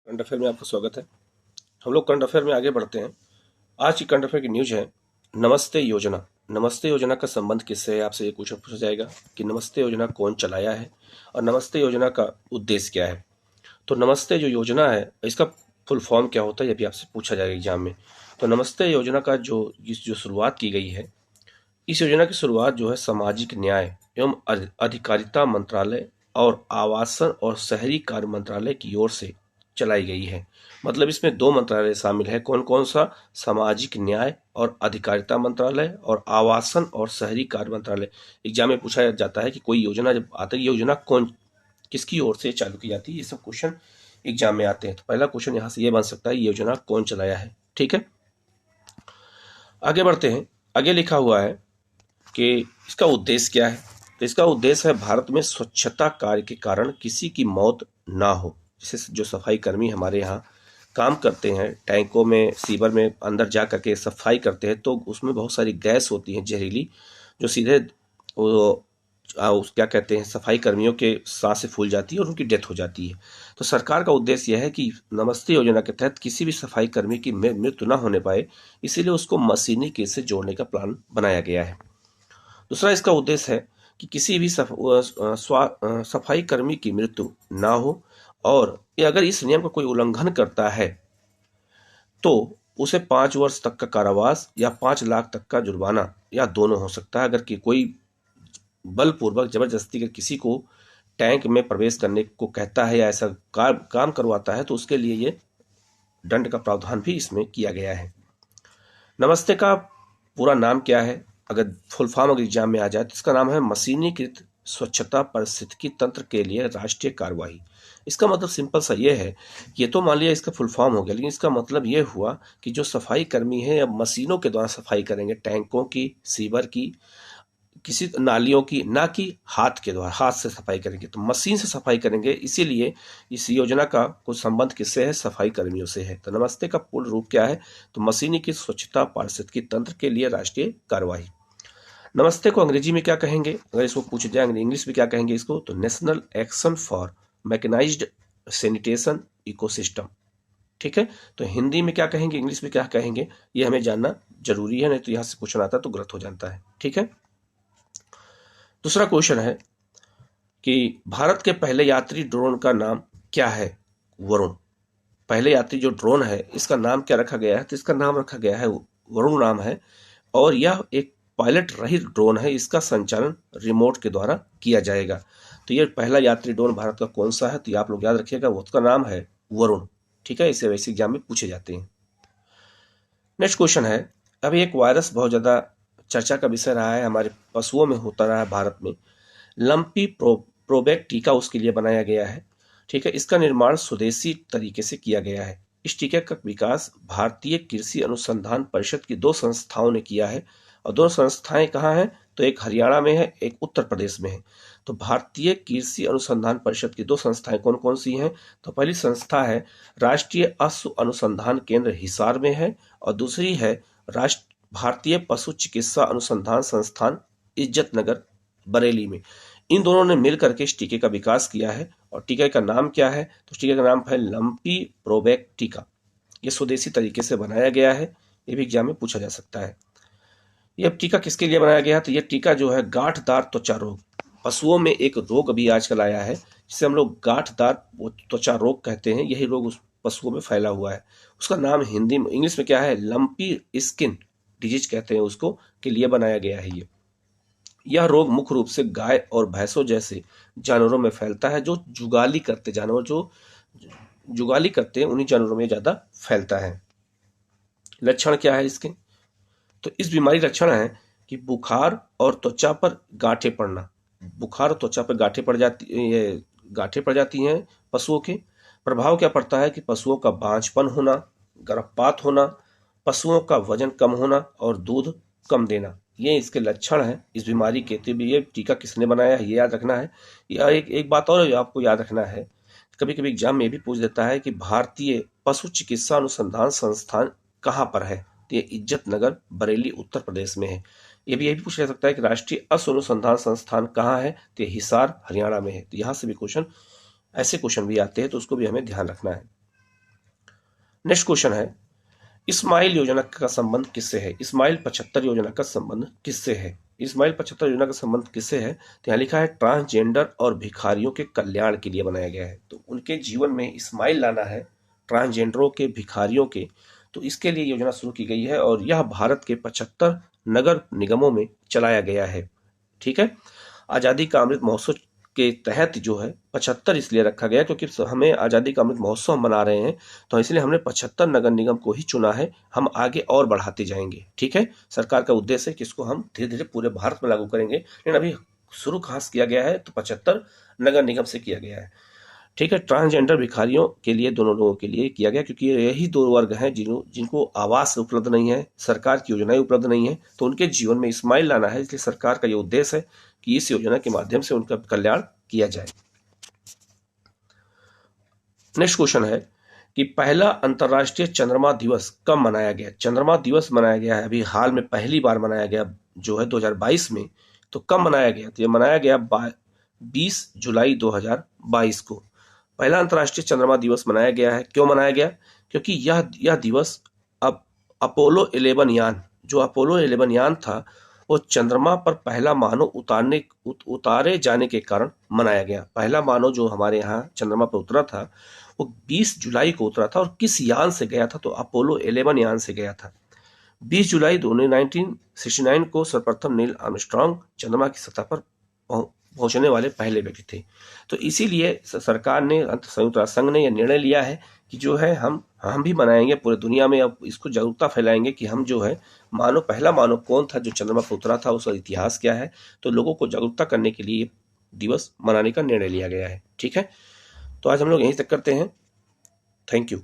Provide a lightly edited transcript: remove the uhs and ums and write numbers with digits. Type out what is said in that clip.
Current affair में आपका स्वागत है। हम लोग करंट अफेयर में आगे बढ़ते हैं। आज की करंट अफेयर की न्यूज है नमस्ते योजना। नमस्ते योजना का संबंध किससे है, आपसे ये क्वेश्चन पूछा जाएगा कि नमस्ते योजना कौन चलाया है और नमस्ते योजना का उद्देश्य क्या है। तो नमस्ते जो योजना है इसका फुल फॉर्म क्या होता है, ये भी आपसे पूछा जाएगा एग्जाम में। तो नमस्ते योजना का जो शुरुआत की गई है, इस योजना की शुरुआत जो है सामाजिक न्याय एवं अधिकारिता मंत्रालय और आवासन और शहरी कार्य मंत्रालय की ओर से चलाई गई है। मतलब इसमें दो मंत्रालय शामिल है। कौन कौन सा? सामाजिक न्याय और अधिकारिता मंत्रालय और आवासन और शहरी कार्य मंत्रालय। एग्जाम में पूछा जाता है कि कोई योजना जब आती है, योजना कौन किसकी ओर से चालू की जाती है, ये सब क्वेश्चन एग्जाम में आते हैं। तो पहला क्वेश्चन यहाँ से ये बन सकता है, ये योजना कौन चलाया है। ठीक है, आगे बढ़ते हैं। आगे लिखा हुआ है कि इसका उद्देश्य क्या है। तो इसका उद्देश्य है भारत में स्वच्छता कार्य के कारण किसी की मौत ना हो। जैसे जो सफाई कर्मी हमारे यहाँ काम करते हैं, टैंकों में, सीवर में अंदर जा करके सफाई करते हैं, तो उसमें बहुत सारी गैस होती है जहरीली, जो सीधे वो क्या कहते हैं, सफाई कर्मियों के सांस से फूल जाती है और उनकी डेथ हो जाती है। तो सरकार का उद्देश्य यह है कि नमस्ते योजना के तहत किसी भी सफाई कर्मी की मृत्यु ना होने पाए, इसीलिए उसको मशीनी केस से जोड़ने का प्लान बनाया गया है। दूसरा इसका उद्देश्य है कि किसी भी सफाई कर्मी की मृत्यु ना हो, और अगर इस नियम का कोई उल्लंघन करता है तो उसे 5 वर्ष तक का कारावास या 5 लाख तक का जुर्माना या दोनों हो सकता है। अगर कि कोई बलपूर्वक जबरदस्ती कर किसी को टैंक में प्रवेश करने को कहता है या ऐसा काम करवाता है, तो उसके लिए ये दंड का प्रावधान भी इसमें किया गया है। नमस्ते का पूरा नाम क्या है? अगर फुल फॉर्म अगर एग्जाम में आ जाए तो इसका नाम है मशीनीकृत स्वच्छता पारिस्थितिकी तंत्र के लिए राष्ट्रीय कार्यवाही। इसका मतलब सिंपल सा ये है, ये तो मान लिया इसका फुल फॉर्म हो गया, लेकिन इसका मतलब ये हुआ कि जो सफाई कर्मी है अब मशीनों के द्वारा सफाई करेंगे, टैंकों की, सीवर की, किसी नालियों की, ना कि हाथ के द्वारा, हाथ से सफाई करेंगे, तो मशीन से सफाई करेंगे। इसीलिए इस योजना का कुछ संबंध किससे है? सफाई कर्मियों से है। तो नमस्ते का पूर्ण रूप क्या है? तो मशीनी की स्वच्छता पारिस्थितिकी तंत्र के लिए राष्ट्रीय कार्यवाही। नमस्ते को अंग्रेजी में क्या कहेंगे? अगर इसको पूछे जाए इंग्लिश में क्या कहेंगे इसको, तो national action for mechanised sanitation ecosystem. ठीक है, तो हिंदी में क्या कहेंगे, इंग्लिश में क्या कहेंगे, ये हमें जानना जरूरी है, नहीं तो यहाँ से क्वेश्चन आता है तो गलत हो जाता है। ठीक है, दूसरा क्वेश्चन है कि भारत के पहले यात्री ड्रोन का नाम क्या है? वरुण। पहले यात्री जो ड्रोन है इसका नाम क्या रखा गया है? तो इसका नाम रखा गया है वरुण नाम है, और यह एक पायलट रहित ड्रोन है। इसका संचालन रिमोट के द्वारा किया जाएगा। तो ये पहला यात्री ड्रोन भारत का कौन सा है? तो ये आप लोग याद रखिएगा, उसका नाम है वरुण। ठीक है, इसे वैसे एग्जाम में पूछे जाते हैं। नेक्स्ट क्वेश्चन है, अभी एक वायरस बहुत ज्यादा चर्चा का विषय रहा है, हमारे पशुओं में होता रहा है भारत में। लंपी प्रोबेक टीका उसके लिए बनाया गया है। ठीक है, इसका निर्माण स्वदेशी तरीके से किया गया है। इस टीके का विकास भारतीय कृषि अनुसंधान परिषद की दो संस्थाओं ने किया है, और दोनों संस्थाएं कहाँ हैं? तो एक हरियाणा में है, एक उत्तर प्रदेश में है। तो भारतीय कृषि अनुसंधान परिषद की दो संस्थाएं कौन कौन सी हैं? तो पहली संस्था है राष्ट्रीय अश्व अनुसंधान केंद्र हिसार में है, और दूसरी है राष्ट्र भारतीय पशु चिकित्सा अनुसंधान संस्थान इज्जतनगर बरेली में। इन दोनों ने मिलकर के इस टीके का विकास किया है, और टीके का नाम क्या है? तो टीके का नाम है लंपी प्रोबेक टीका। ये स्वदेशी तरीके से बनाया गया है, ये भी एग्जाम में पूछा जा सकता है। यह टीका किसके लिए बनाया गया? तो यह टीका जो है गांठदार त्वचा रोग, पशुओं में एक रोग अभी आजकल आया है जिसे हम लोग गांठदार त्वचा रोग कहते हैं, यही रोग उस पशुओं में फैला हुआ है। उसका नाम हिंदी में, इंग्लिश में क्या है? लंपी स्किन डिजीज कहते हैं उसको, के लिए बनाया गया है। यह रोग मुख्य रूप से गाय और भैंसों जैसे जानवरों में फैलता है, जो जुगाली करते जानवर जो जुगाली करते हैं उन्हीं जानवरों में ज्यादा फैलता है। लक्षण क्या है इसके? तो इस बीमारी का लक्षण है कि बुखार और त्वचा पर गांठें पड़ना। बुखार और त्वचा पर गांठें पड़ जाती हैं पशुओं के। प्रभाव क्या पड़ता है कि पशुओं का बांझपन होना, गर्भपात होना, पशुओं का वजन कम होना और दूध कम देना, ये इसके लक्षण हैं इस बीमारी के। तो ये टीका किसने बनाया है, ये याद रखना है। या एक बात और आपको याद रखना है, कभी कभी एग्जाम में भी पूछ देता है कि भारतीय पशु चिकित्सा अनुसंधान संस्थान कहाँ पर है? तो ये इज्जतनगर बरेली उत्तर प्रदेश में है। ये भी पूछा जा सकता है कि राष्ट्रीय अश्व अनुसंधान संस्थान कहाँ है? तो ये हिसार हरियाणा में है। तो यहाँ से भी क्वेश्चन, ऐसे क्वेश्चन भी आते हैं, तो उसको भी हमें ध्यान रखना है। नेक्स्ट क्वेश्चन है, इस्माइल योजना का संबंध किससे है? इस्माइल 75 योजना का संबंध किससे है? इस्माइल 75 योजना का संबंध किससे है? तो यहाँ लिखा है ट्रांसजेंडर और भिखारियों के कल्याण के लिए बनाया गया है। तो उनके जीवन में इस्माइल लाना है, ट्रांसजेंडरों के, भिखारियों के, तो इसके लिए योजना शुरू की गई है और यह भारत के 75 नगर निगमों में चलाया गया है। ठीक है। आज़ादी का अमृत महोत्सव के तहत जो है 75 इसलिए रखा गया क्योंकि हमें आज़ादी का अमृत महोत्सव हम मना रहे हैं, तो इसलिए हमने 75 नगर निगम को ही चुना है। हम आगे और बढ़ाते जाएंगे। ठीक है। सरकार का उद्देश्य है कि इसको हम धीरे धीरे पूरे भारत में लागू करेंगे, लेकिन अभी शुरू खास किया गया है तो 75 नगर निगम से किया गया है। ठीक है। ट्रांसजेंडर भिखारियों के लिए, दोनों लोगों के लिए किया गया क्योंकि यही दो वर्ग हैं जिनको आवास उपलब्ध नहीं है, सरकार की योजनाएं उपलब्ध नहीं है, तो उनके जीवन में इस्माइल लाना है। इसलिए सरकार का ये उद्देश्य है कि इस योजना के माध्यम से उनका कल्याण किया जाए। नेक्स्ट क्वेश्चन है कि पहला अंतर्राष्ट्रीय चंद्रमा दिवस कब मनाया गया? चंद्रमा दिवस मनाया गया है अभी हाल में, पहली बार मनाया गया जो है 2022 में। तो कब मनाया गया? तो ये मनाया गया 20 जुलाई 2022 को पहला अंतर्राष्ट्रीय चंद्रमा दिवस मनाया गया है। क्यों मनाया गया? क्योंकि यह दिवस अब अपोलो 11 यान, जो अपोलो 11 यान था, वो चंद्रमा पर पहला मानव उतारे जाने के कारण मनाया गया। पहला मानव जो हमारे यहाँ चंद्रमा पर उतरा था वो 20 जुलाई को उतरा था। और किस यान से गया था? तो अपोलो 11 यान से गया था। 20 जुलाई 1969 को सर्वप्रथम नील आर्मस्ट्रांग चंद्रमा की सतह पर पहुंचने वाले पहले व्यक्ति थे। तो इसीलिए सरकार ने, संयुक्त राष्ट्र संघ ने यह निर्णय लिया है कि जो है हम भी मनाएंगे पूरे दुनिया में। अब इसको जागरूकता फैलाएंगे कि हम जो है पहला मानव कौन था जो चंद्रमा पर उतरा था, उसका इतिहास क्या है। तो लोगों को जागरूकता करने के लिए दिवस मनाने का निर्णय लिया गया है। ठीक है। तो आज हम लोग यहीं तक करते हैं। Thank you.